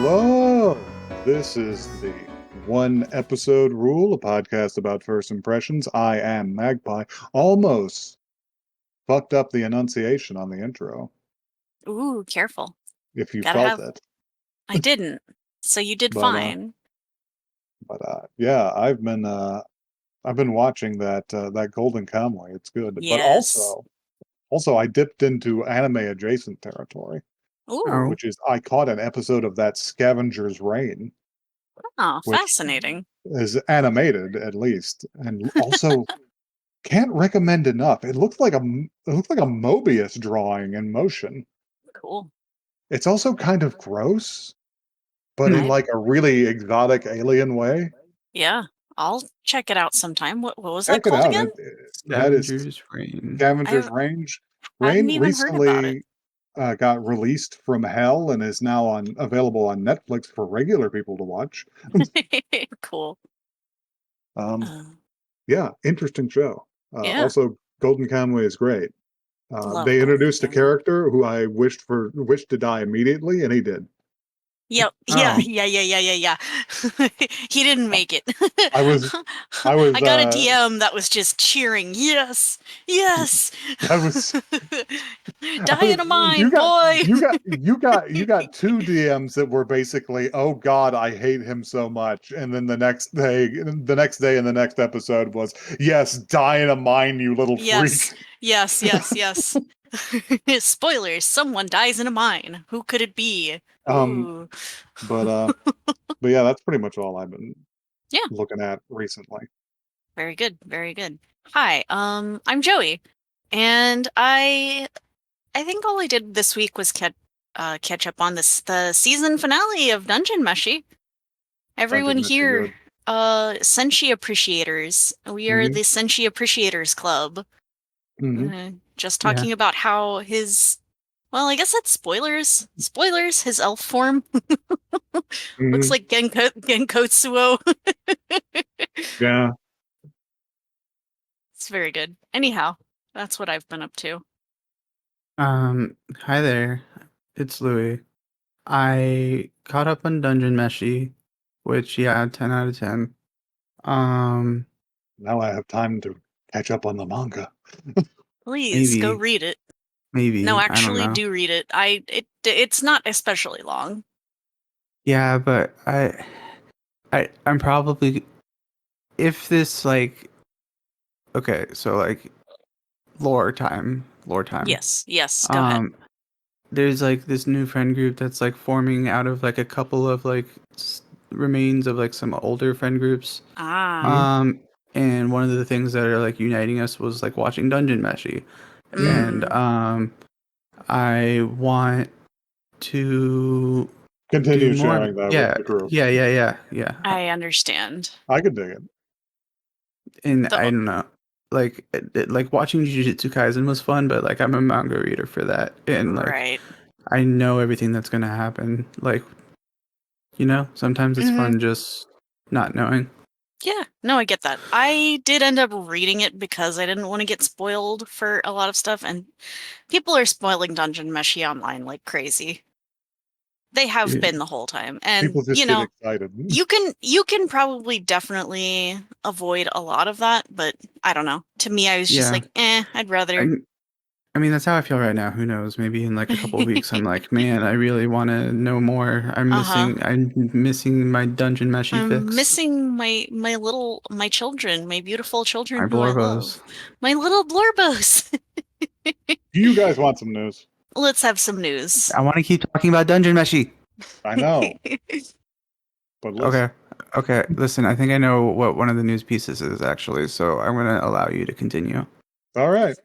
Hello! This is the One Episode Rule, a podcast about first impressions. I am Magpie. Almost fucked up the enunciation on the intro, Ooh, careful. if you Gotta felt have. it. I didn't. So you did But fine. yeah, I've been watching that Golden Kamuy. It's good. But Yes. also I dipped into anime adjacent territory, Ooh. Oh, which is I caught an episode of that Scavenger's Reign, Oh, which fascinating. is animated at least, and also can't recommend enough. It looks like a Mobius drawing in motion. Cool. It's also kind of gross, but in hmm. I like a really exotic alien way. yeah. I'll check it out sometime. What was that Check it called out. again? That is Scavenger's Reign. Scavenger's I Range. hadn't Rain even heard about it. recently got released from Hell and is now available on Netflix for regular people to watch. Cool. Um, Uh, yeah, interesting show. yeah. Also, Golden Kamuy is great. Love They Golden introduced a Kamuy. character who I wished to die immediately, and he did. Yep. Yeah. Oh, Yeah. He didn't make it. I was, I was, I got a DM that was just cheering. Yes. Yes. I was, Die in a mine, boy. you got two DMs that were basically, oh God, I hate him so much, and then the next day, in the next episode was, yes, die in a mine, you little Yes, freak. yes. Spoilers, someone dies in a mine. Who could it be? Um, Ooh. but but yeah, that's pretty much all I've been Yeah, looking at recently. very good, very good. Hi, I'm Joey, and I think all I did this week was catch up on the season finale of Dungeon Meshi. Dungeon Everyone Meshi here, good. Senshi appreciators. We are Hmm. the Senshi appreciators club. Hmm. Just yeah. talking about how his, well, I guess that's spoilers. Spoilers, his elf form looks Hmm. like Genkotsuo. Yeah. It's very good. Anyhow, that's what I've been up to. Hi there. It's Louis. I caught up on Dungeon Meshi, which, yeah, 10 out of 10. Um, Now I have time to catch up on the manga. Please go maybe, read it. No, maybe, I don't actually know. do read it. It's not especially long. Yeah, but I'm probably, if this, like, okay, so, like, lore time. Yes, go ahead. Um, there's, like, this new friend group that's, like, forming out of, like, a couple of, like, remains of, like, some older friend groups. Ah. Mhm. And one of the things that are like uniting us was like watching Dungeon Meshi, and Mm. I want to do Continue more. sharing that with Yeah, the group. yeah. I understand. I could dig it. And I The don't know, like like watching Jujutsu Kaisen was fun, but like I'm a manga reader for that, and like right. I know everything that's gonna happen. Like sometimes it's Hmm. fun just not knowing. Yeah, no, I get that. I did end up reading it because I didn't want to get spoiled for a lot of stuff, and people are spoiling Dungeon Meshi online like crazy. They have Yeah, been the whole time. And, People just get excited. you can probably definitely avoid a lot of that, but I don't know. To me, I was just yeah. like, I'd rather. I I mean, that's how I feel right now. Who knows? Maybe in like a couple of weeks, I'm like, man, I really want to know more. Uh-huh. I'm missing my Dungeon Meshi I'm fix. missing my children, my beautiful children My who I love. Blorbos. My little Blorbos. Do you guys want some news? Let's have some news. I want to keep talking about Dungeon Meshi. I know, but listen. Okay. Okay. Listen, I think I know what one of the news pieces is actually, so I'm going to allow you to continue. All right.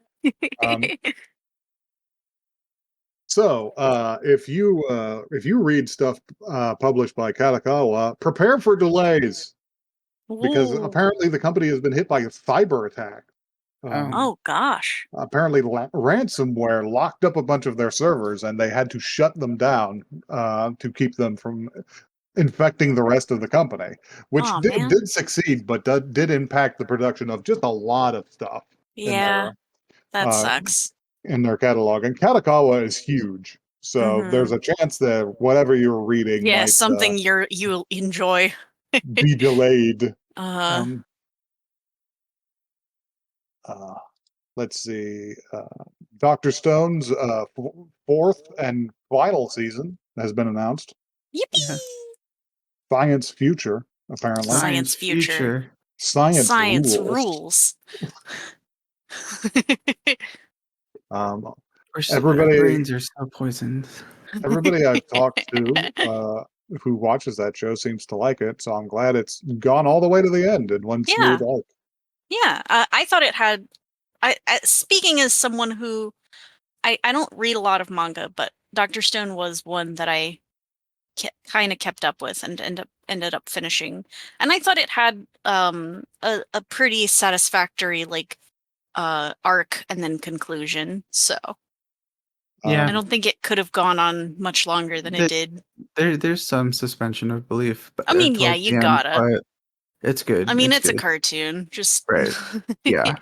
Um, if you read stuff published by Katakawa, prepare for delays because Ooh. apparently the company has been hit by a cyber attack. Oh. Um, Oh gosh. apparently, ransomware locked up a bunch of their servers, and they had to shut them down to keep them from infecting the rest of the company, which Oh did, man. did succeed, but did impact the production of just a lot of stuff in Yeah, their that uh, sucks. in their catalog. And Katakawa is huge, So there's a chance that whatever you're reading Yeah, might something you'll enjoy. be delayed. Uh, Uh, let's see. Dr. Stone's fourth and final season has been announced. Yippee! Science future, apparently. Science future. future. Science Science rules. rules. Um, Our everybody, brains are so poisoned. everybody I've talked to who watches that show seems to like it, so I'm glad it's gone all the way to the end in one Yeah. smooth arc. Yeah, I thought it had. Speaking as someone who I don't read a lot of manga, but Dr. Stone was one that I kind of kept up with and ended up finishing, and I thought it had a pretty satisfactory arc and then conclusion. So Yeah. I don't think it could have gone on much longer than it did. There's some suspension of belief, but I mean, yeah, towards you the end, gotta. but it's good. I mean, it's a good. cartoon. Just Right. Yeah.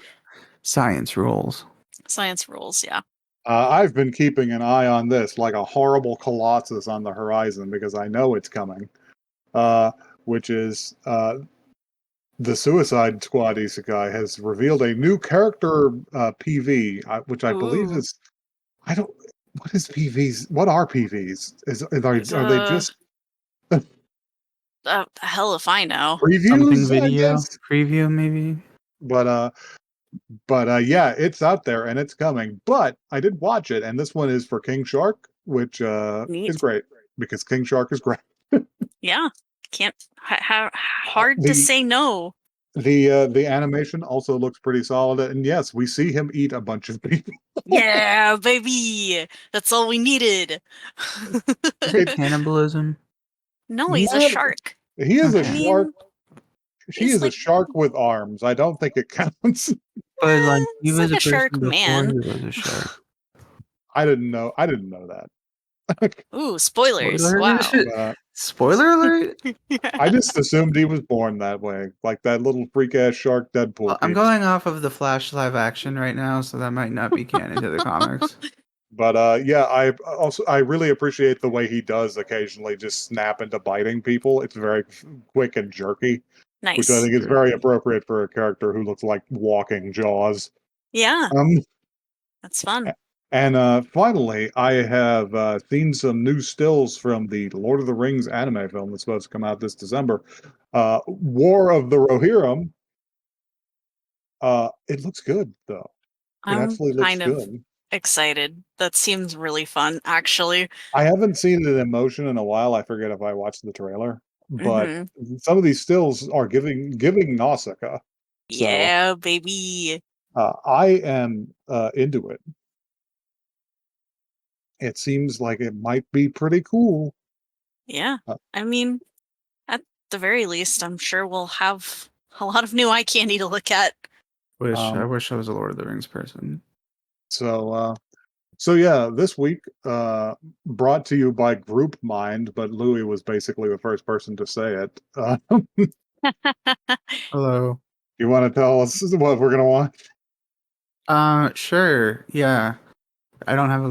Science rules. Science rules. Yeah. I've been keeping an eye on this like a horrible colossus on the horizon because I know it's coming, which is the Suicide Squad isekai has revealed a new character PV, which I believe Ooh. is I don't. What is PVs? What are PVs? Are they just Hell if I know. Something previews? I video guess. preview maybe. But yeah, it's out there and it's coming. But I did watch it, and this one is for King Shark, which is Neat. great because King Shark is great. Yeah. Can't. Hard to The say no. the animation also looks pretty solid, and yes, we see him eat a bunch of people. Yeah, baby. That's all we needed. Is it cannibalism? No, he's a Yeah, shark. he is a I Okay. shark. mean, She he's is a like shark with arms. I don't think it counts. But like he it's was like a a shark person before man. he was a shark. I didn't know. I didn't know that. Ooh, spoilers. Spoiler Wow. alert! Uh, Spoiler alert! I just assumed he was born that way, like that little freak ass shark Deadpool I'm keeps. going off of the Flash live action right now, so that might not be canon to the comics. But yeah, I really appreciate the way he does occasionally just snap into biting people. It's very quick and jerky, which I Nice. think is very appropriate for a character who looks like walking Jaws. Yeah, Um, that's fun. and finally, I have seen some new stills from the Lord of the Rings anime film that's supposed to come out this December. War of the Rohirrim. It looks good though. It I'm actually looks kind of good. excited. That seems really fun, actually. I haven't seen it in motion in a while. I forget if I watched the trailer, but Hmm. some of these stills are giving Nausicaa. So Yeah, baby. I am into it. It seems like it might be pretty cool. Yeah. Uh, I mean, at the very least, I'm sure we'll have a lot of new eye candy to look at. I um, wish I was a Lord of the Rings person. so so yeah, this week brought to you by Group Mind, but Louis was basically the first person to say it. Hello. You want to tell us what we're gonna watch? Sure. Yeah. I don't have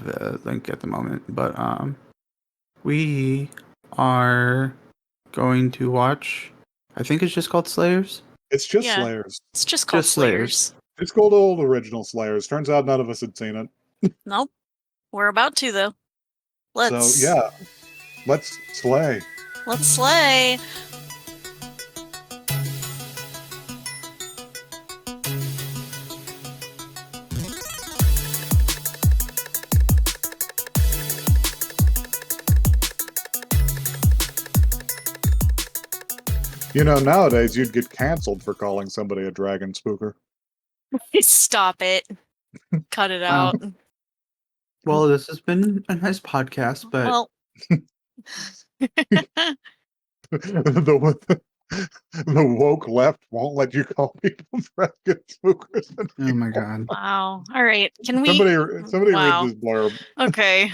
the link at the moment, but we are going to watch, I think it's just called Slayers. It's just Yeah, Slayers. it's just called Just Slayers. Slayers. It's called Old Original Slayers. Turns out none of us had seen it. Nope. We're about to, though. So Let's yeah, let's slay. let's slay. You know, nowadays you'd get canceled for calling somebody a dragon spooker. Stop it. Cut it Wow. out. Well, this has been a nice podcast, but Well, the the woke left won't let you call people dragon spookers oh anymore. my god. wow. All right. Can we? Somebody read Wow. this blurb. Okay.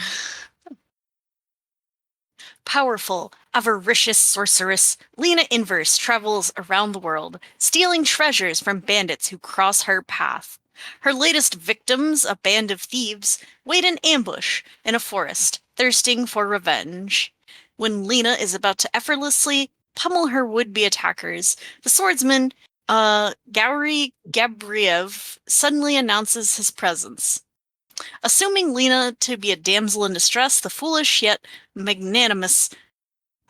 Powerful, avaricious sorceress, Lena Inverse travels around the world, stealing treasures from bandits who cross her path. Her latest victims, a band of thieves, wait in ambush in a forest, thirsting for revenge. When Lena is about to effortlessly pummel her would-be attackers, the swordsman, Gowry Gabriev, suddenly announces his presence. Assuming Lena to be a damsel in distress, the foolish yet magnanimous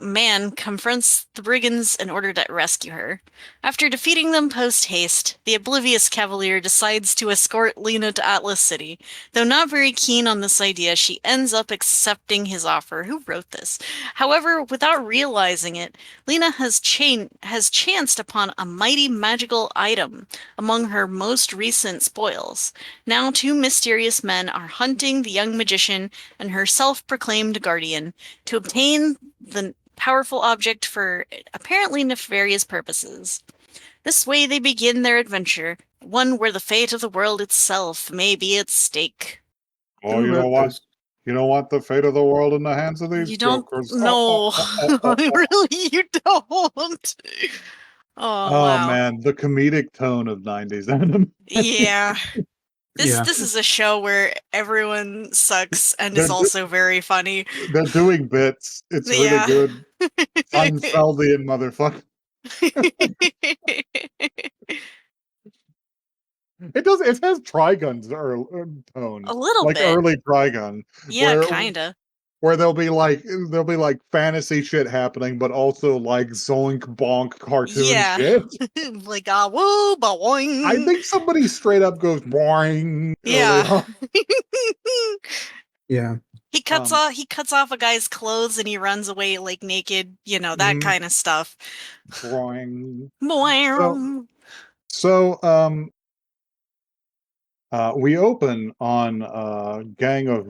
man confronts the brigands in order to rescue her. After defeating them post-haste, the oblivious cavalier decides to escort Lena to Atlas City. Though not very keen on this idea, she ends up accepting his offer. Who wrote this? However, without realizing it, Lena has chanced upon a mighty magical item among her most recent spoils. Now 2 mysterious men are hunting the young magician and her self-proclaimed guardian to obtain the powerful object for apparently nefarious purposes. This way they begin their adventure, one where the fate of the world itself may be at stake. Oh, Who you don't wrote want this? you don't want the fate of the world in the hands of these You don't jokers. know. Really, you don't. Oh, Oh wow. man, the comedic tone of 90s anime. Yeah. This Yeah. this is a show where everyone sucks and is They're do- also very funny. they're doing bits. It's really Yeah. good. Seinfeldian motherfucker. It has Trigun's A tones, little like bit. early Trigun, Yeah, where kinda. there'll be like fantasy shit happening, but also like zoink bonk cartoon Yeah. shit. Like, woo, I boing. think somebody straight up goes boing early Yeah. on. Yeah. He cuts off a guy's clothes and he runs away like naked, that Mhm, kind of stuff. boing. So Boing. so we open on a gang of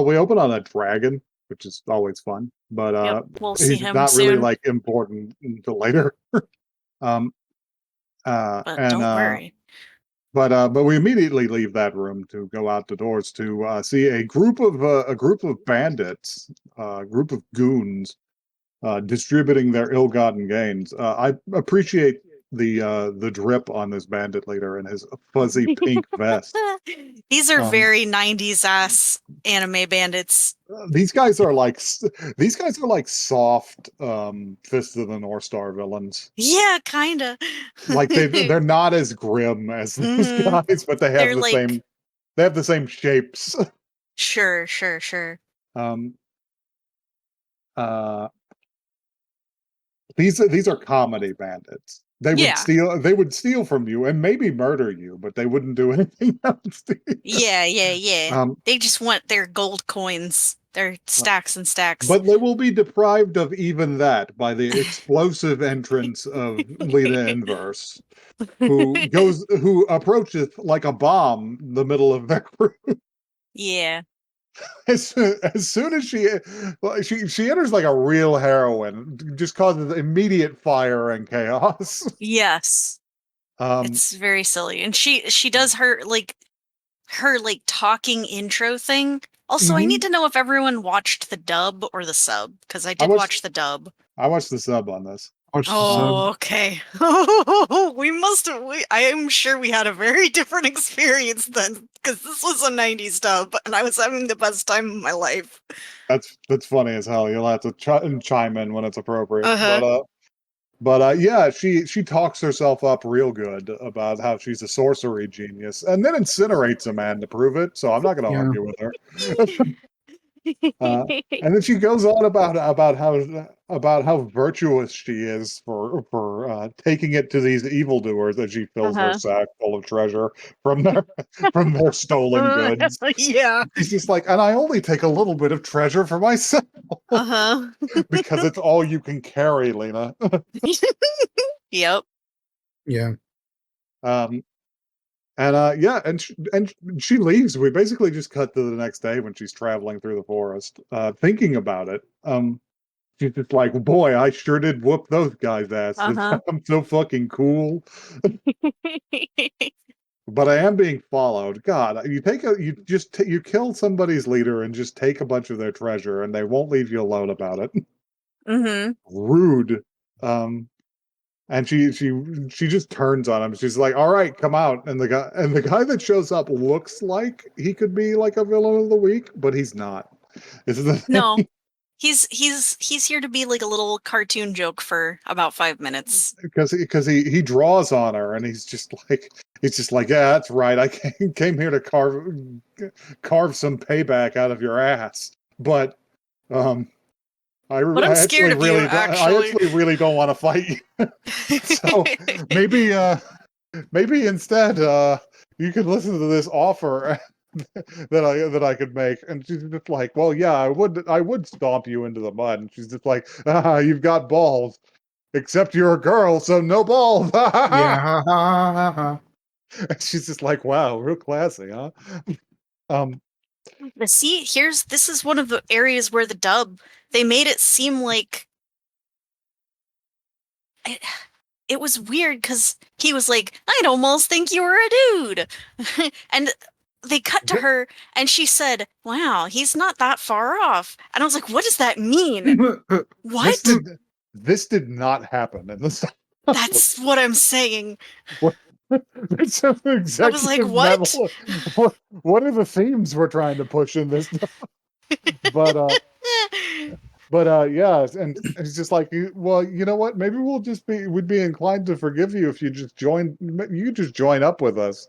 we open on a dragon, which is always fun, but Yep, we'll see he's him not really soon, like important until later. Um but and don't worry. but we immediately leave that room to go out the doors to see a group of bandits, a group of goons distributing their ill-gotten gains. I appreciate the drip on this bandit leader and his fuzzy pink vest. These are Um, very 90s ass anime bandits. these guys are like soft Fist of the North Star villains. Yeah, kinda. Like they're not as grim as those hmm guys, but They're like, they have the same shapes. sure, sure, sure. Um, uh, these are comedy bandits. Yeah, They would steal from you and maybe murder you, but they wouldn't do anything else to you. yeah, yeah, yeah. Um, They just want their gold coins, their uh, stacks and stacks. but they will be deprived of even that by the explosive entrance of Lita Inverse, who approaches like a bomb the middle of their crew. Yeah. As soon as she enters like a real heroine, just causes immediate fire and chaos. Yes. Um, It's very silly. And she does her talking intro thing. Also, I need mhm. to know if everyone watched the dub or the sub, because I I did watched watch the dub. I watched the sub on this. Watch the sub. Oh, okay. I am sure we had a very different experience then, because this was a 90s dub, and I was having the best time of my life. That's funny as hell. You'll have to chime in when it's appropriate. Uh-huh. But yeah, she talks herself up real good about how she's a sorcery genius, and then incinerates a man to prove it. So I'm not going to Yeah. argue with her. Uh, and then she goes on about how virtuous she is for taking it to these evildoers as she fills her Uh-huh. sack full of treasure from their from their stolen goods. Yeah. She's just like, and I only take a little bit of treasure for myself Uh-huh. because it's all you can carry, Lena. Yep. Yeah. um, and yeah, and she leaves. We basically just cut to the next day when she's traveling through the forest, thinking about it. She's just like, boy, I sure did whoop those guys' asses. Uh-huh. I'm so fucking cool. But I am being followed. God, you kill somebody's leader and just take a bunch of their treasure, and they won't leave you alone about it. Mm-hmm. Rude. Um, And she just turns on him. She's like, "All right, come out." And the guy that shows up looks like he could be like a villain of the week, but he's not. This is the No. thing. He's here to be like a little cartoon joke for about 5 minutes. Because he draws on her, and he's just like, yeah, that's right. I came here to carve some payback out of your ass, but um, But I'm scared of you, I actually. actually really don't want to fight you. So maybe maybe instead you could listen to this offer that I could make. And she's just like, well, yeah, I would stomp you into the mud. And she's just like, you've got balls, except you're a girl, so no balls. Yeah. And she's just like, wow, real classy, huh? Um, See, this is one of the areas where the dub, they made it seem like it was weird because he was like, I'd almost think you were a dude. And they cut to her and she said, wow, he's not that far off. And I was like, what does that mean? What? this did not happen in the That's what I'm saying. It's an I was like, executive what? memo. What are the themes we're trying to push in this? But yeah, and it's just like, well, you know what? Maybe we'd be inclined to forgive you if you just join up with us.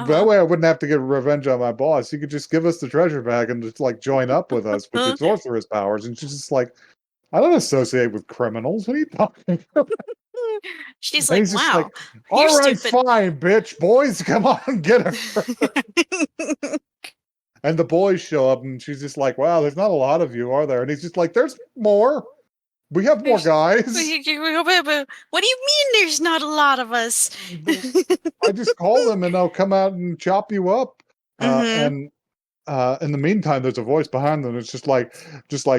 That way I wouldn't have to get revenge on my boss. You could just give us the treasure back and just like join up with us with your sorceress powers. And she's just like, I don't associate with criminals. What are you talking about? She's And like, he's just wow, like, all you're right, stupid. fine, bitch, boys, come on, get her. And the boys show up, and she's just like, wow, there's not a lot of you, are there? And he's just like, there's more. We have more guys. What do you mean there's not a lot of us? I just call them, and they'll come out and chop you up. And in the meantime, there's a voice behind them. It's just like,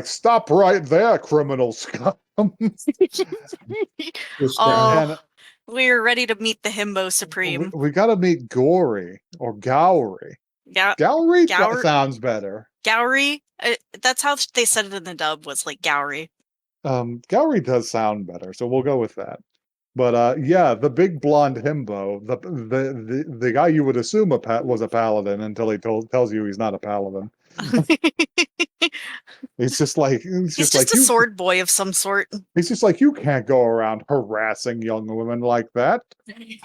stop right there, criminal scum. Oh, And we're ready to meet the Himbo Supreme. we got to meet Gory or Gowry. Gowry sounds better. Gowry? That's how they said it in the dub, was like Gowry. Gowry does sound better, so we'll go with that. But yeah, the big blonde himbo, the guy you would assume was a paladin until he tells you he's not a paladin. He's just like He's just a sword boy of some sort. He's just like, you can't go around harassing young women like that.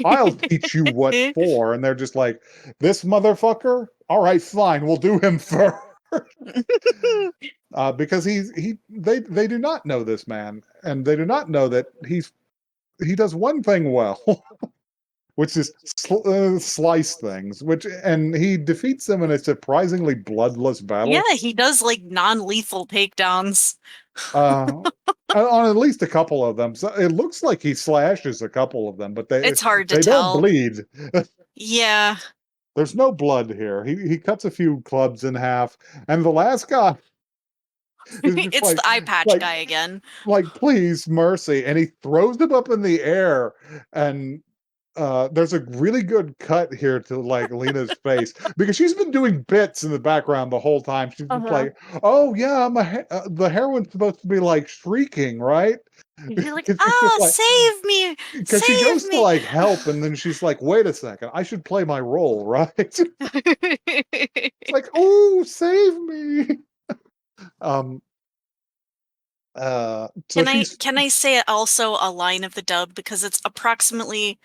I'll teach you what for. And they're just like, this motherfucker? All right, fine, we'll do him first. Because they do not know this man, and they do not know that he does one thing well, which is slice things, and he defeats them in a surprisingly bloodless battle. Yeah, he does like non-lethal takedowns. On at least a couple of them. So it looks like he slashes a couple of them, but it's hard to tell. Don't bleed. Yeah. There's no blood here. He cuts a few clubs in half, and the last guy it's like, the eye patch guy again. Like, please, mercy. And he throws him up in the air, and there's a really good cut here to like Lena's face, because she's been doing bits in the background the whole time. She's just like, oh yeah, the heroine's supposed to be like shrieking, right? You're like, save me, because she goes to like help, and then she's like, wait a second, I should play my role, right? It's like, oh, save me. Can I say also a line of the dub, because it's approximately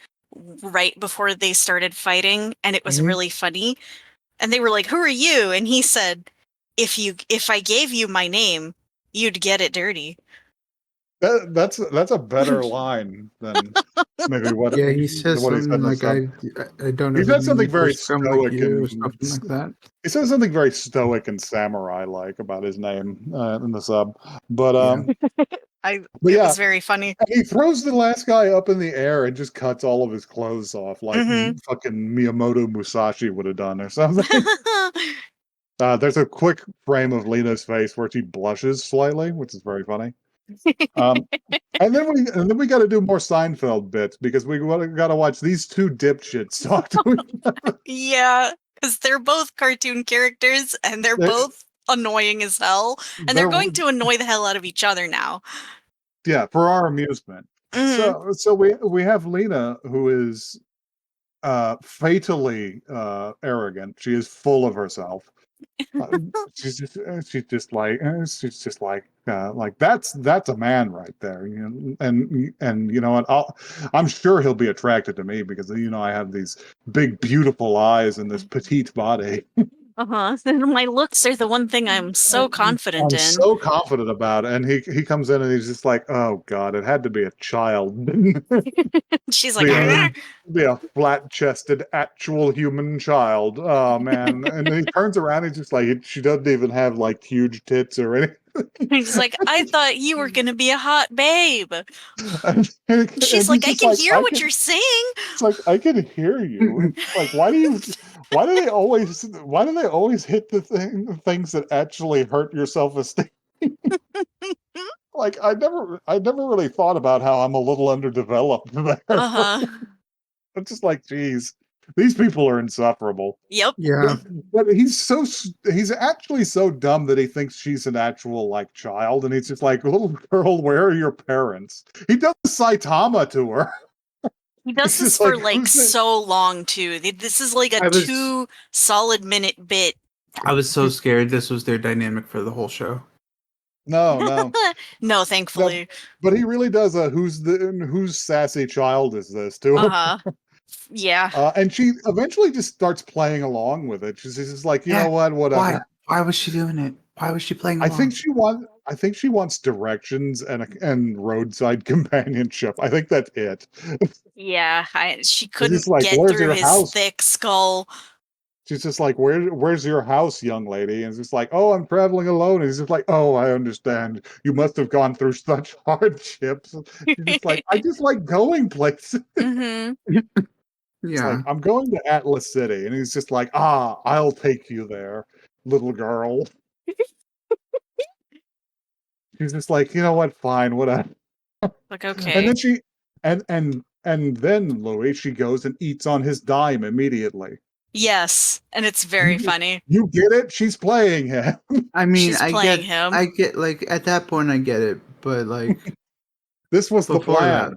right before they started fighting, and it was really funny. And they were like, who are you? And he said, if I gave you my name, you'd get it dirty. That's a better line than maybe what. Yeah, he says something like, I don't know. He said something very stoic like you, or something like that. He says something very stoic and samurai-like about his name in the sub. But it was very funny. He throws the last guy up in the air and just cuts all of his clothes off, like fucking Miyamoto Musashi would have done or something. There's a quick frame of Lena's face where she blushes slightly, which is very funny. And then we got to do more Seinfeld bits, because we got to watch these two dipshits talk to each other. Yeah, because they're both cartoon characters, and they're both annoying as hell, and they're going to annoy the hell out of each other now. Yeah, for our amusement. So we have Lena, who is fatally arrogant. She is full of herself. Uh, she's just like that's a man right there, you know. And you know what? I'm sure he'll be attracted to me because you know I have these big beautiful eyes and this petite body. Uh-huh. My looks are the one thing I'm so confident I'm in. so confident about it. And he comes in and he's just like, oh God, it had to be a child. She's like, be a Yeah. be a flat-chested actual human child. Oh man. And then he turns around, he's just like she doesn't even have like huge tits or anything. he's like, I thought you were gonna be a hot babe. And She's like, he's I just can like, hear I what can you're saying. it's like I can hear you. It's like why do they always hit the things that actually hurt your self-esteem? Like I never really thought about how I'm a little underdeveloped there. Uh-huh. I'm just like, geez, these people are insufferable. Yep. Yeah. But he's actually so dumb that he thinks she's an actual like child, and he's just like, little girl, where are your parents? He does Saitama to her. He does It's this just for like, like who's it? so long too. This is like a I was 2 solid minute bit. I was so scared this was their dynamic for the whole show. No, no, No, no. thankfully. But he really does a whose sassy child is this to her? Uh-huh. Yeah. And she eventually just starts playing along with it. She's just like, you know Yeah. what, Why? whatever. Why was she doing it? Why was she playing I along? think she wants directions and roadside companionship. I think that's it. Yeah. She It's just couldn't like, get where's through your his house? thick skull. She's just like, where's your house, young lady? And it's just like, oh, I'm traveling alone. And he's just like, oh, I understand. You must have gone through such hardships. She's just like, I just like going places. Mm-hmm. It's like, Yeah. I'm going to Atlas City. And he's just like, ah, I'll take you there, little girl. She's just like, you know what? Fine, whatever. Like, And okay. then she and then Louis, she goes and eats on his dime immediately. Yes. And it's very You funny. you get it? She's playing him. I mean, She's playing him. I get like at that point I get it, but like This was the before that,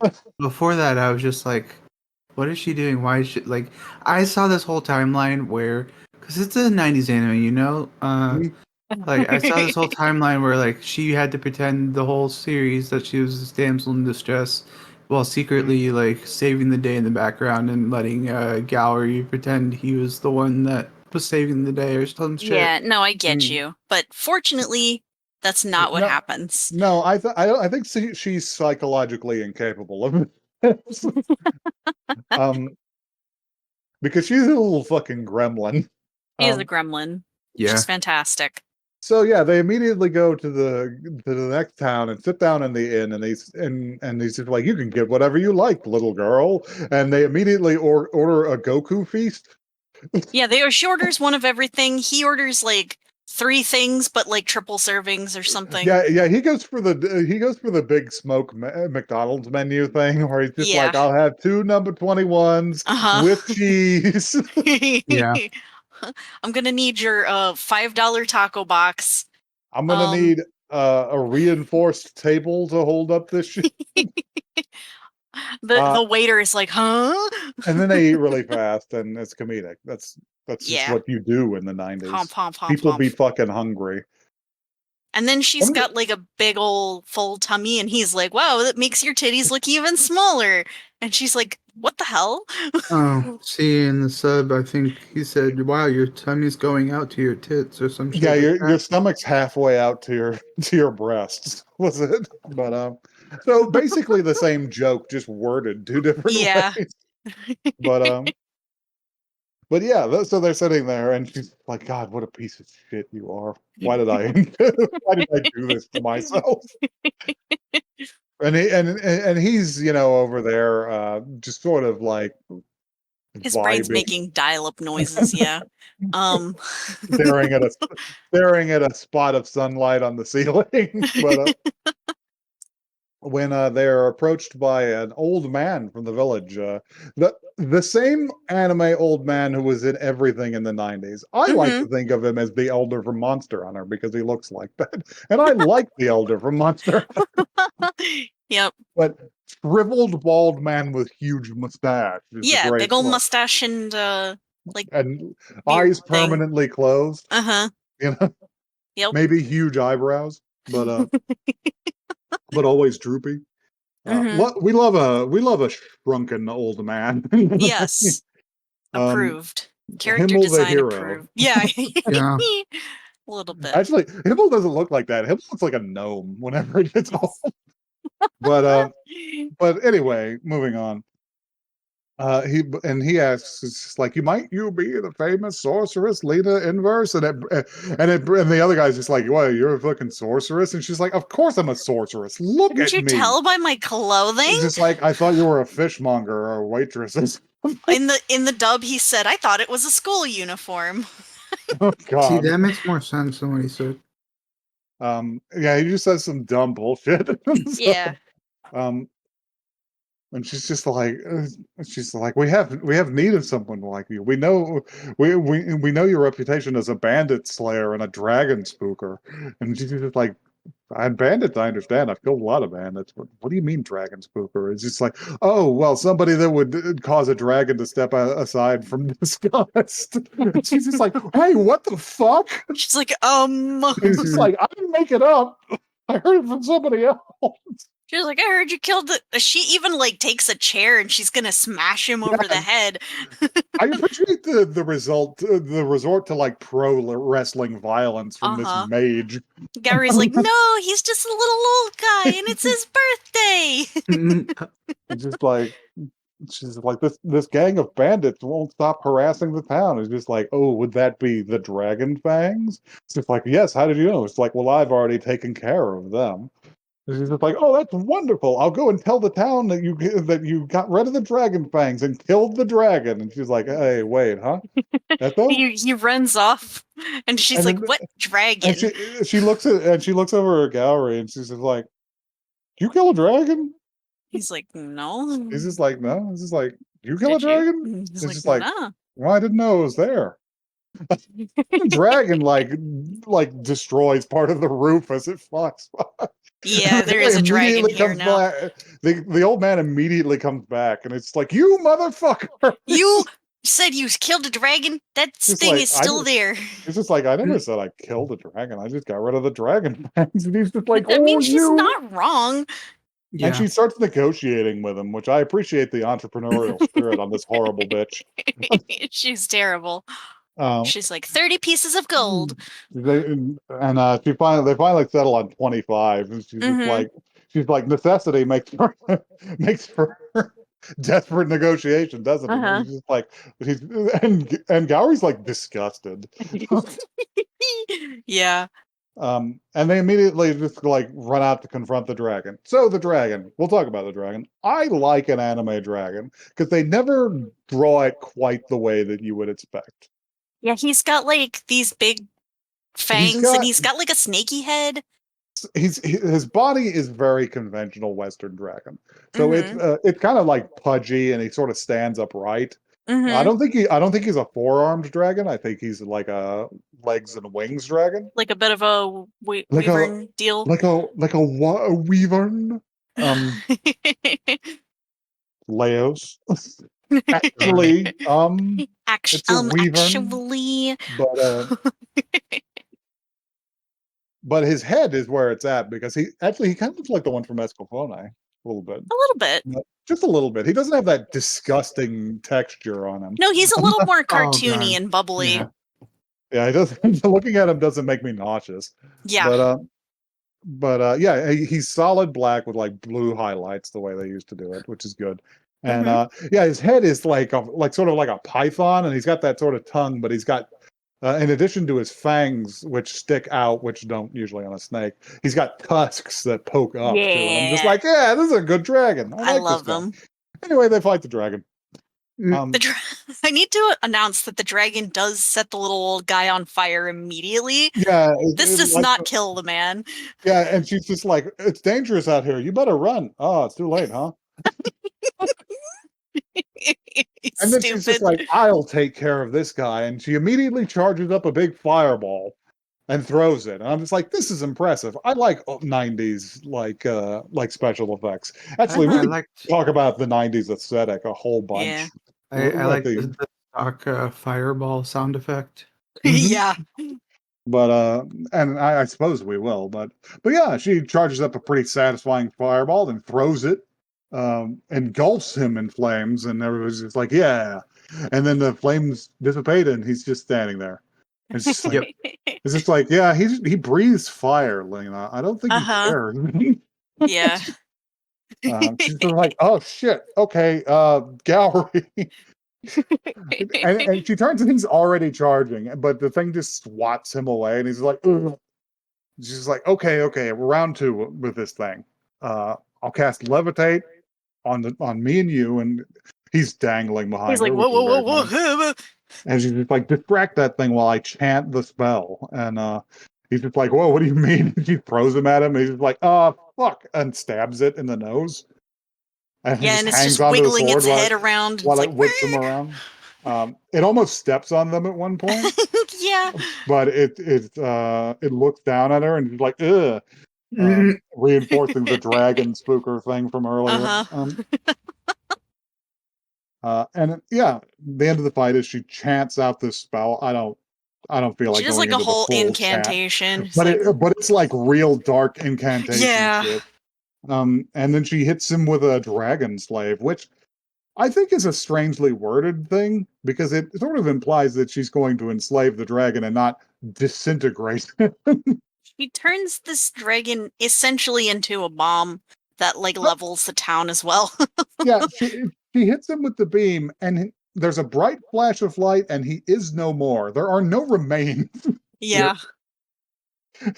plan. I was just like, what is she doing? Why is she like? I saw this whole timeline where, because it's a '90s anime, you know. Mhm. Like I saw this whole timeline where like she had to pretend the whole series that she was this damsel in distress, while secretly like saving the day in the background and letting Gallery pretend he was the one that was saving the day or some shit. Yeah, no, I get Mm. you. But fortunately, that's not what No, happens. no, I think she's psychologically incapable of this. um, because she's a little fucking gremlin. He is a Um, gremlin. Yeah. She's fantastic. so yeah, they immediately go to the next town and sit down in the inn, and he's just like, you can get whatever you like, little girl. And they immediately order a Goku feast. Yeah, she orders one of everything. He orders like 3 things, but like triple servings or something. Yeah, he goes for the big smoke McDonald's menu thing, where he's just like, Yeah. I'll have 2 No. 21s with Uh-huh. cheese. Yeah. I'm gonna need your $5 taco box. I'm gonna Um need a reinforced table to hold up this shit. the Uh, waiter is like, "Huh?" and then they eat really fast, and it's comedic. That's just Yeah. what you do in the Hump, 90s. hump, hump, People hump. be fucking hungry. And then she's got like a big old full tummy, and he's like, "Wow, that makes your titties look even smaller." And she's like, "What the hell?" Oh, see in the sub, I think he said, "Wow, your tummy's going out to your tits" or some Yeah, shit like your that. stomach's halfway out to your to your breasts, was it? But so basically the same joke, just worded 2 different Yeah. ways. But but yeah, so they're sitting there, and she's like, "God, what a piece of shit you are! Why did I why did I do this to myself?" And he's over there, just sort of like His brain's vibing, making dial-up noises, yeah. Um staring at a staring at a spot of sunlight on the ceiling. But when they're approached by an old man from the village, the same anime old man who was in everything in the 90s. I like mhm. to think of him as the elder from Monster Hunter because he looks like that, and I like the elder from Monster Hunter. Yep. But shriveled bald man with huge mustache. Is a Yeah, great big old look. mustache and like And beard eyes thing. permanently closed. Uh-huh. You know, Yep. maybe huge eyebrows, but always droopy. Mm-hmm. We love a shrunken old man. Yes. um, Approved. Character Himmel the design hero. approved. Yeah. Yeah. A little bit. Actually, Himmel doesn't look like that. Himmel looks like a gnome whenever it gets old. But but anyway, moving on. He asks, it's just like, you be the famous sorceress Lena Inverse, and the other guy's just like, well, you're a fucking sorceress, and she's like, of course I'm a sorceress. Look Didn't at you me. tell by my clothing? It's just like, I thought you were a fishmonger or a waitress. In the dub he said, I thought it was a school uniform. Oh See, God. that makes more sense than what he said. Yeah, he just says some dumb bullshit. So, Yeah. um, and she's like, we have need of someone like you. We know your reputation as a bandit slayer and a dragon spooker. And she's just like, I'm bandits, I understand. I've killed a lot of bandits, but what do you mean dragon spooker? It's just like, oh, well, somebody that would cause a dragon to step aside from disgust. She's just like, hey, what the fuck? She's like, She's just like, I didn't make it up. I heard it from somebody else. She was like, I heard you killed the. She even like takes a chair and she's gonna smash him over the Yeah, head. I appreciate the resort to like pro wrestling violence from this Uh-huh. mage. Gary's like, no, he's just a little old guy and it's his birthday. It's just like she's like this gang of bandits won't stop harassing the town. It's just like, oh, would that be the Dragon Fangs? It's just like, yes. How did you know? It's like, well, I've already taken care of them. And she's just like, oh, that's wonderful. I'll go and tell the town that you got rid of the Dragon Fangs and killed the dragon. And she's like, hey, wait, huh? That though? He runs off and she's And like, then what and dragon? she looks over her gallery and she's just like, "Do you kill a dragon?" He's like, no. He's just like, "No." He's just like, "Do you kill a Did you? dragon?" He's It's like, just like, nah. "Well, I didn't know it was there." The dragon like destroys part of the roof as it flies by. Yeah, And the there guy is a dragon immediately here comes now. back. The old man immediately comes back, and it's like, "You motherfucker!" You said you killed a dragon? That Just sting like is still there. it's just like, I never said I killed a dragon. I just got rid of the dragon fangs. And he's just like, I "Oh, mean, she's you." not wrong. And Yeah. she starts negotiating with him, which I appreciate the entrepreneurial spirit on this horrible bitch. She's terrible. Um, She's like 30 pieces of gold. she finally they finally settle on 25, and Mm-hmm. she's like necessity makes for makes for desperate negotiation, doesn't it? And Uh-huh. she's just like and Gowry's like disgusted. Yeah. And they immediately just like run out to confront the dragon. So the dragon, we'll talk about the dragon. I like an anime dragon because they never draw it quite the way that you would expect. Yeah, he's got like these big He's fangs and got he's got like a snaky head. his body is very conventional Western dragon. So Mm-hmm. it's kind of like pudgy and he sort of stands upright. Mm-hmm. I don't think he's a four-armed dragon. I think he's like a legs and wings dragon. Like a bit of a Like a wyvern deal. a wyvern. Um Laos. Actually, it's a wyvern, Actually, but his head is where it's at because he kind of looks like the one from Escaflowne a little bit. a little bit. Just a little bit. He doesn't have that disgusting texture on him. No, he's a little more Oh cartoony god. and bubbly. Yeah. Yeah, he doesn't. Looking at him doesn't make me nauseous. Yeah. But yeah, he's solid black with like blue highlights the way they used to do it, which is good. And Mm-hmm. yeah, his head is like sort of like a python, and he's got that sort of tongue, but he's got in addition to his fangs, which stick out, which don't usually on a snake, he's got tusks that poke up too. And I'm just Yeah. like, yeah, this is a good dragon. I I like this love guy. them. Anyway, they fight the dragon. Mm. I need to announce that the dragon does set the little old guy on fire immediately. Yeah, This does not kill the man. yeah, and she's just like, it's dangerous out here. You better run. Oh, it's too late, huh? And then she's just Stupid. like, I'll take care of this guy. And she immediately charges up a big fireball. and throws it. And I'm just like, this is impressive. I like 90s like special effects. Actually, we I could liked talk about the 90s aesthetic a whole Yeah. bunch. I At liked the the stock fireball sound effect. Mhm. Yeah. But and I suppose we will, but yeah, she charges up a pretty satisfying fireball and throws it, engulfs him in flames, and everybody's just like, yeah. And then the flames dissipate, and he's just standing there. It's just like Yep. it's just like, yeah, he breathes fire, Lena. I don't think he Uh-huh. cares. Yeah. She's sort of like, oh shit, okay, Gowry. And she turns and he's already charging, but the thing just swats him away, and he's like, ugh. She's like, okay, we're round two with this thing. I'll cast levitate on me and you, and he's dangling He's behind like, her, whoa, which is whoa, very whoa, funny. whoa. And she's just like, distract that thing while I chant the spell. And he's just like, whoa, what do you mean? And she throws him at him, and he's just like, fuck, and stabs it in the nose. And he Yeah, just and it's hangs just onto the wiggling sword its head around. It's while it like, whips him around. It almost steps on them at one point, yeah. but it looks down at her and he's like, ugh, reinforcing the dragon spooker thing from earlier. Uh-huh. Yeah, the end of the fight is she chants out this spell. I don't feel She like does going like a into the whole full chant, incantation. It's like, but it's like real dark incantation yeah. shit. And then she hits him with a dragon slave, which I think is a strangely worded thing because it sort of implies that she's going to enslave the dragon and not disintegrate. She turns this dragon essentially into a bomb that like levels the town as well. Yeah, she hits him with the beam, and there's a bright flash of light, and he is no more. There are no remains. Yeah.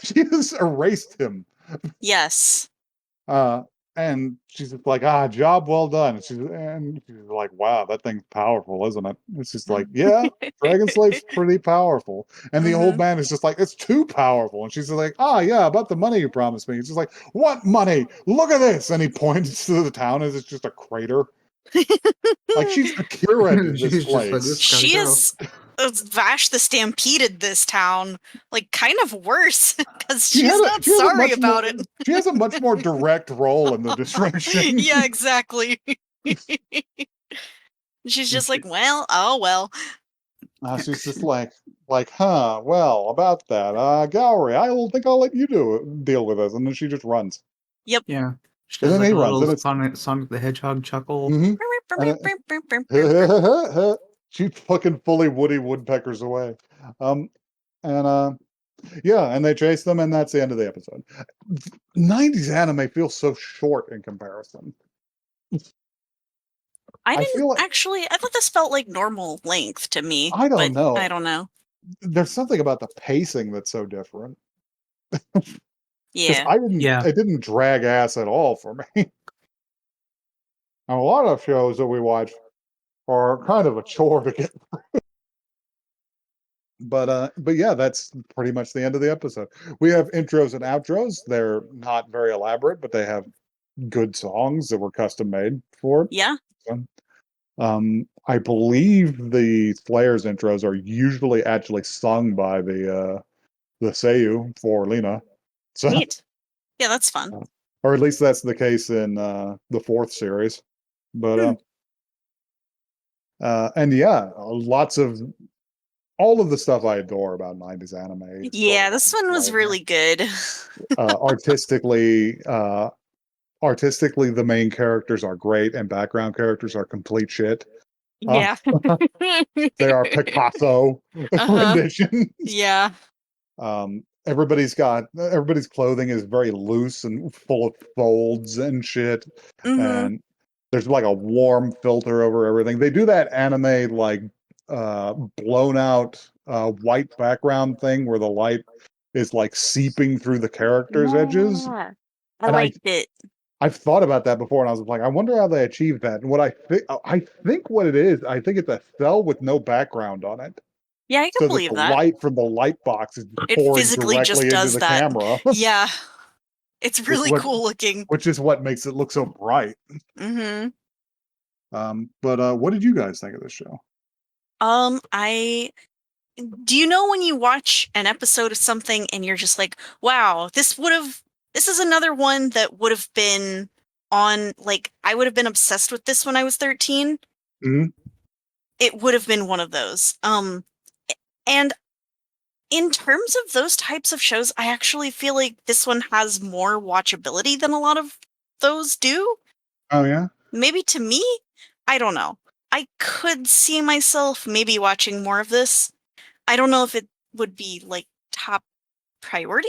She has erased him. Yes. Uh, and she's just like, job well done. And she's like, wow, that thing's powerful, isn't it? It's just like, yeah, Dragon Slave's pretty powerful. And the old Hmm. man is just like, it's too powerful. And she's like, yeah, about the money you promised me. It's just like, what money? Look at this. And he points to the town as it's just a crater. Like she's Akira this She's just like, place. this gotta She go. is Vash the Stampeded this town, like kind of worse because She she's had not she has a sorry much about more it. she has a much more direct role in the destruction. Yeah, exactly. She's just like, well, oh well. She's just like, huh, well, about that. Gowry, I will think I'll let you deal with this. And then she just runs. Yep. Yeah. She And does then like he a runs. little And it's Sonic the Hedgehog chuckle. mhm. And she fucking fully Woody Woodpeckers away. Um and yeah, and they chase them, and that's the end of the episode. 90s anime feels so short in comparison. I I didn't feel like actually. I thought this felt like normal length to me, I don't but I know. don't know. There's something about the pacing that's so different. Because Yeah. Yeah. it didn't drag ass at all for me. And a lot of shows that we watch are kind of a chore to get. But yeah, that's pretty much the end of the episode. We have intros and outros. They're not very elaborate, but they have good songs that were custom made for it. Yeah. So, I believe the Slayers intros are usually actually sung by the Seiyu for Lena. So, Neat. Yeah, that's fun. or at least that's the case in the fourth series. But Hmm. and yeah, lots of all of the stuff I adore about 90s anime is sort Yeah, of this on one was display here. really good. Artistically, artistically, the main characters are great, and background characters are complete shit. Uh, Yeah. they are Picasso Uh-huh. renditions. Yeah. Everybody's clothing is very loose and full of folds and shit, Mm-hmm. and there's like a warm filter over everything. They do that anime like blown out white background thing where the light is like seeping through the characters' edges. Yeah. I And liked it. I've thought about that before, and I was like, I wonder how they achieved that. And I think what it is, I think it's a cell with no background on it, Yeah, I can so that believe the that. light from the light box is It pouring physically just directly into does the that. camera, Yeah. It's which really what cool looking. which is what makes it look so bright. Mm-hmm. But what did you guys think of this show? I do you know when you watch an episode of something and you're just like, wow, this is another one that would have been on, like, I would have been obsessed with this when I was 13. Mhm. It would have been one of those. And in terms of those types of shows, I actually feel like this one has more watchability than a lot of those do. Oh yeah. Maybe to me, I don't know. I could see myself maybe watching more of this. I don't know if it would be like top priority,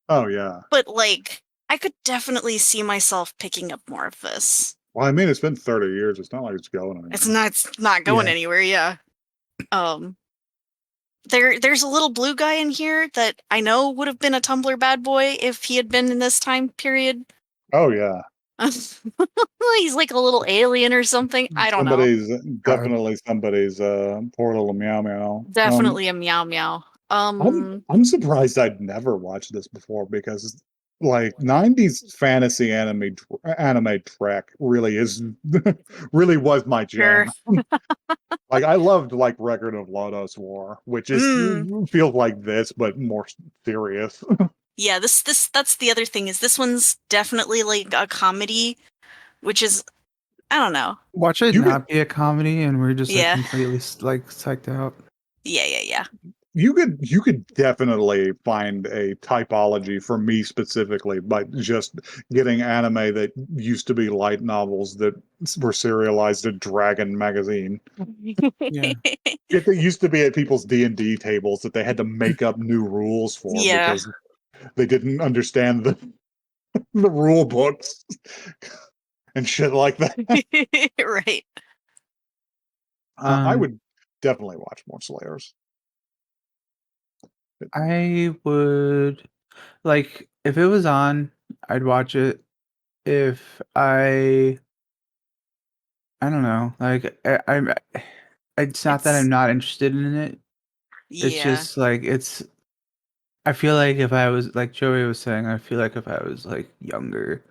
Oh yeah. but like I could definitely see myself picking up more of this. Well, I mean, it's been 30 years. It's not like it's going anywhere. It's not going Yeah. anywhere, yeah. Um there's a little blue guy in here that I know would have been a Tumblr bad boy if he had been in this time period. Oh yeah. He's like a little alien or something. I don't know. Somebody's God. definitely somebody's poor little meow meow. Definitely a meow meow. I'm surprised I'd never watched this before because like 90s fantasy anime Trek really is really was my Sure. jam. Like I loved like Record of Lodoss War, which is Mm. feels like this but more serious. Yeah, that's the other thing is this one's definitely like a comedy, which is I don't know. Watch it You could not be a comedy, and we're just like Yeah. completely like psyched out. Yeah. you could definitely find a typology for me specifically by just getting anime that used to be light novels that were serialized in Dragon magazine. Yeah. It used to be at people's D&D tables that they had to make up new rules for Yeah. because they didn't understand the rule books and shit like that. Right. I Um, would definitely watch more Slayers. I would like if it was on, I'd watch it. If I don't know, like I'm, it's not that I'm It's not interested in it. It's yeah. just like it's. I feel like if I was like Joey was saying, I feel like if I was like younger,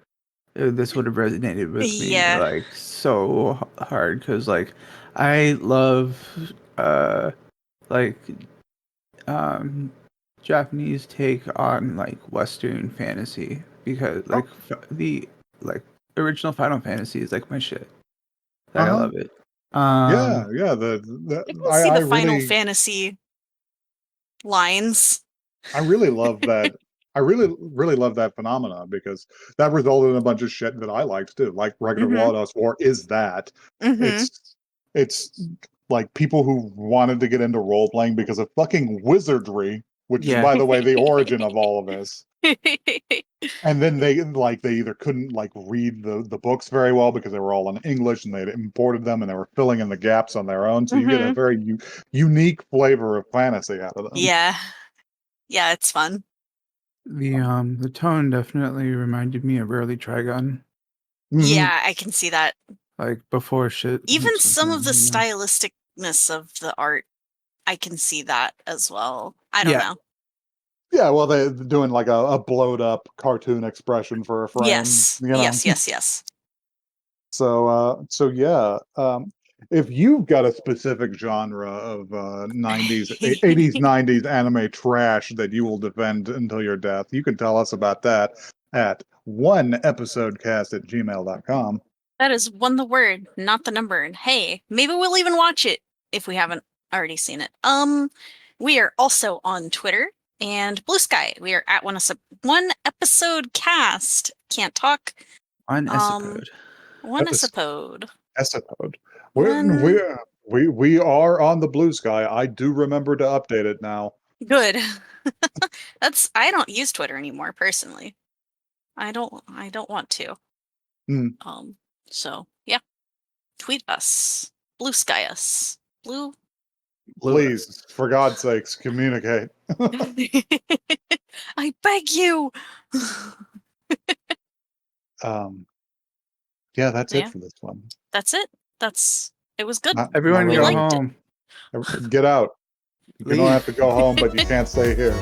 this would have resonated with me Yeah. like so hard because like I love like um Japanese take on like Western fantasy because Oh, like the like original Final Fantasy is like my shit. Like I uh-huh. love it. Yeah, Um yeah. I can see I the Final really Fantasy lines. I really love that. I really love that phenomena because that resulted in a bunch of shit that I liked too. Like Record of Mm-hmm. Lodoss War is that. Mm-hmm. It's like people who wanted to get into role playing because of fucking wizardry, which is yeah. by the way the origin of all of this. And then they either couldn't like read the books very well because they were all in English and they'd imported them and they were filling in the gaps on their own. So you get a Mm-hmm. very unique flavor of fantasy out of them. Yeah. Yeah, it's fun. The tone definitely reminded me of early Trigun. Mhm. Yeah, I can see that. Like before shit Even hits the some of fan, the you know. stylisticness of the art, I can see that as well. I don't Yeah. know. Yeah, well, they're doing like a blowed up cartoon expression for a frame, Yes. you know. Yes. So yeah, if you've got a specific genre of 90s, 80s, 90s anime trash that you will defend until your death, you can tell us about that at oneepisodecast@gmail.com. That is one the word, not the number. And hey, maybe we'll even watch it if we haven't already seen it. We are also on Twitter and Blue Sky. We are at one episode cast. Can't talk. On Um, Escapade. one episode. Esopode. One We are on the Blue Sky. I do remember to update it now. good. I don't use Twitter anymore personally. I don't want to. Hmm. So yeah, tweet us. Blue Sky us. Blue Lewis. Please, for God's sakes, communicate. I beg you. Um, yeah, that's it Yeah, for this one. that's it. It was good. Not Everyone We go really. liked it. home. Get out. You don't Leave. have to go home, but you can't stay here.